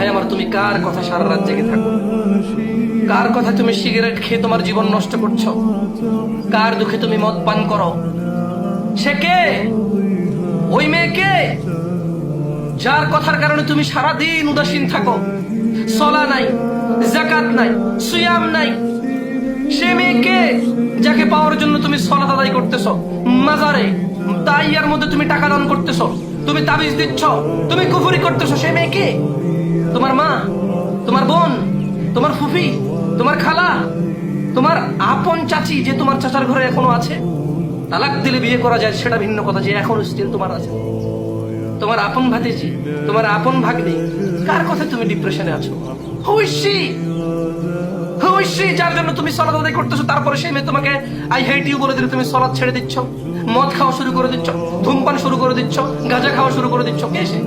ভাই আমার, তুমি কার কথা সারা রাত জেগে থাকো? কার কথা তুমি সিগারেট খেয়ে তোমার জীবন নষ্ট করছো? কার দুঃখে তুমি মদ পান করো? সে কে? ওই মেয়ে কে যার কথার কারণে তুমি সারা দিন উদাসীন থাকো? সলা নাই, যাকাত নাই, সিয়াম নাই। সে মেয়ে কে যাকে পাওয়ার জন্য তুমি সলাত আদায় করতেছো, মাজারে তাইয়ার মধ্যে তুমি টাকা দান করতেছো, তুমি তাবিজ দিচ্ছ, তুমি কুফরি করতেছো? সে মেয়ে কে? তোমার মা, তোমার বোন, তোমার ফুফি, তোমার খালা, তোমার আপন চাচি যে তোমার চাচার ঘরে এখনো আছে। তালাক দিলে বিয়ে করা যায় সেটা ভিন্ন কথা, যে এখনো স্টিল তোমার আছে। তোমার আপন ভাতিজি, তোমার আপন ভাগ্নি, কার কথা তুমি ডিপ্রেশনে আছো? যার জন্য তুমি সলাত আদায় করতেছো, তারপরে সেই মেয়ে তোমাকে আই হেট ইউ বলে দিলে তুমি সলাত ছেড়ে দিচ্ছ, মদ খাওয়া শুরু করে দিচ্ছ, ধূমপান শুরু করে দিচ্ছ, গাঁজা খাওয়া শুরু করে দিচ্ছ। কে সে?